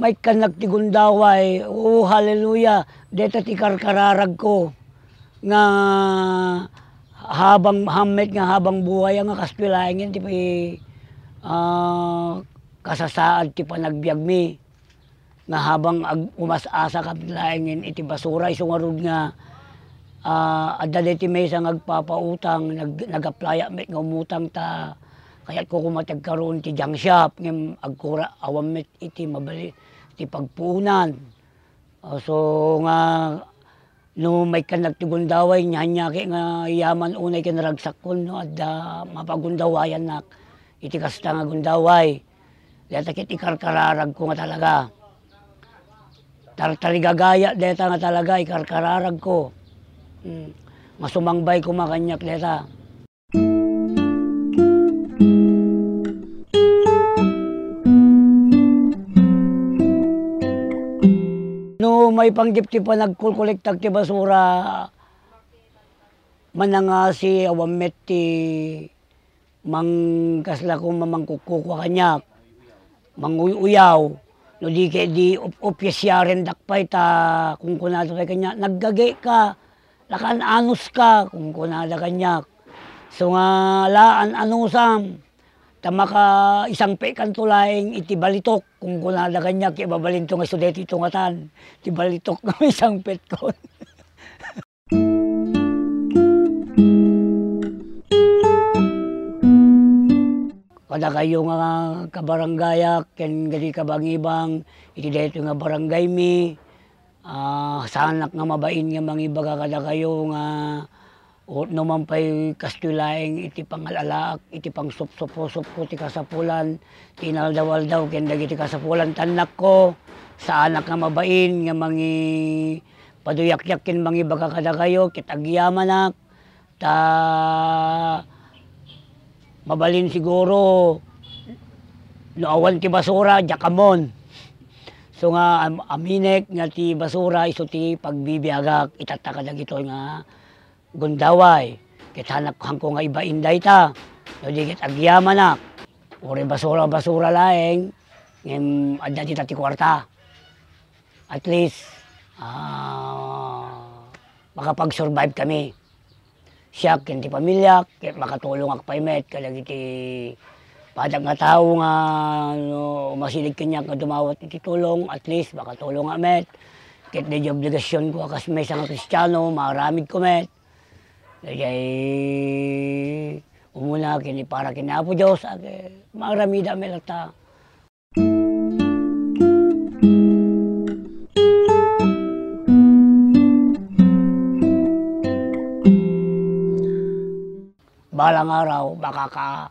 may kanak ti gundaway, oh hallelujah, deta ti karkararag ko, nga habang hamet nga habang buhay nga kaspilayan ti kasasaad ti panagbiag mi, nga habang umasasa kapilayan iti basura, isungarod nga adda ti mesa ngagpapautang, nag-applya met nga umutang ta, kaya't ko kumatag karon ti junk shop, ngem agkura awam met iti mabali ti pagpuunan. So nga no may kanak ti gundaway nyanyake nga yaman unay ken ragsakon no adda mapagundawayan nak iti kasta nga gundaway. Deta ket ikarkararag ko nga talaga. Tartarigagaya deta nga talaga ikarkararag ko. Masumangbay ko makanyak deta. No may panggip ti panagkolektak ti basura, manangasi awam met ti mangkasla ko mamangkukukwa kanyak, manguyaw, no di opyesyaren dakpay ta kung kunado kay kanya, naggage ka, lakan anus ka kung kunada kanyak. So nga laan anusam, tamaka isang pekan tulaing iti balitok kung kunada kanyak ibabalin to nga sudeti tungatan ti balitok nga isang pet kon. Kada kayo nga kabaranggayak ken gadi kabangibang iti dayto nga barangay mi, sanak nga mabain nga mangibaga kada kayo nga no man pay kastulaeng iti pangalalaak, iti pangsupsupo ti kasapulan, tinaldawaldaw ken dagiti kasapulan tanak ko, sa anak nga mabain nga paduyak-yak ken mangibaga kada kayo, ket agyamanak, ta mabalin siguro, no awan ti basura, jakamon. So nga aminek nga ti basura iso ti pagbibiyagak, itataka dagito nga gundaway, ket hanak hangko nga iba inday ta, no di ket agyamanak, uri basura laeng, ngem adda ti tati kwarta. At least, makapag-survive kami. Siya ken ti pamilya, ket makatulong akpay met kadagiti padag nga tawo nga no, masilig kanyak nga dumawat iti tulong, at least makatulong nga met. Ket di obligasyon ko akas may nga Kristiyano, maramid ko met. Dayay umuna kini para kini Apo Dios ake maramida melata. Balang araw baka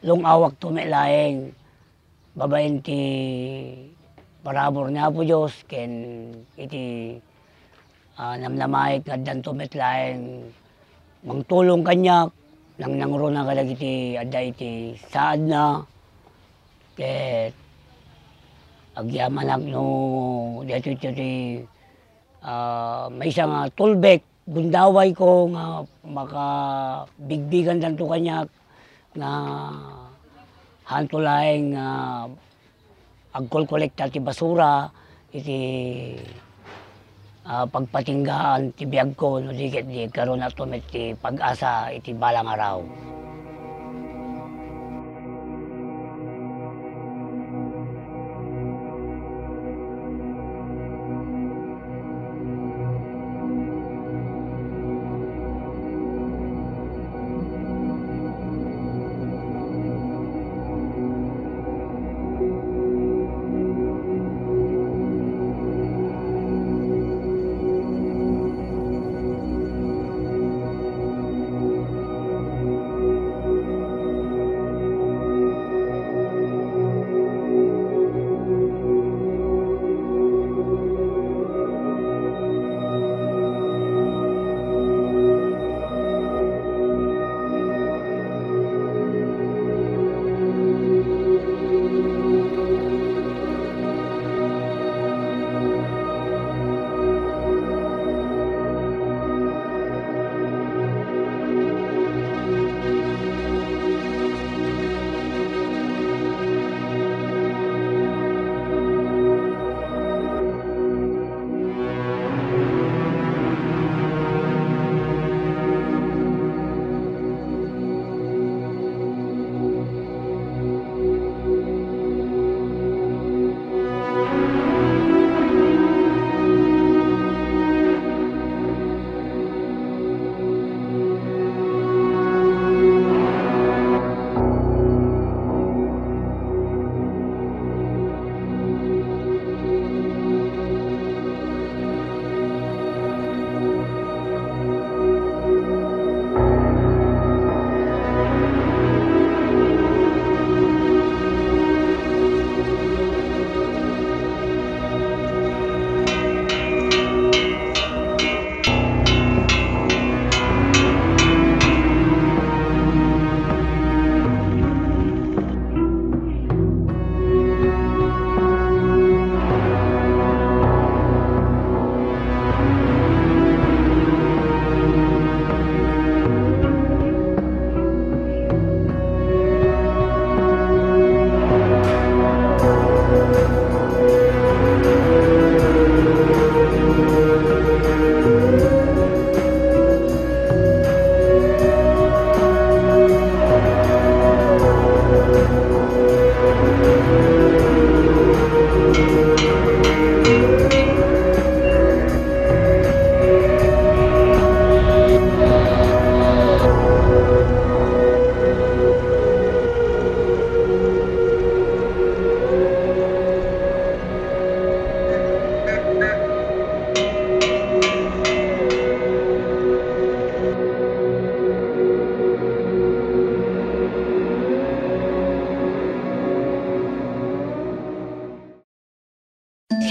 lungawak tumilaeng babaen ti parabor ni Apo Dios ken iti namnamay kaddan tumitlaeng mangtulong kanyak nang nangro na kadagiti adda iti saad na, ket agyamanak no dito iti maysa nga tulbek gundaway ko nga makabigbigan danto kanyak nga hantulaeng agkolekta ti basura iti pagpatinggaan ti biag ko no di karon ato met ti pag-asa iti balang araw.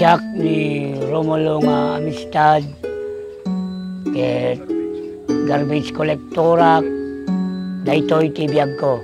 siyak ni Romulo nga amistad, ket garbage collectora, daytoy tibiyag ko.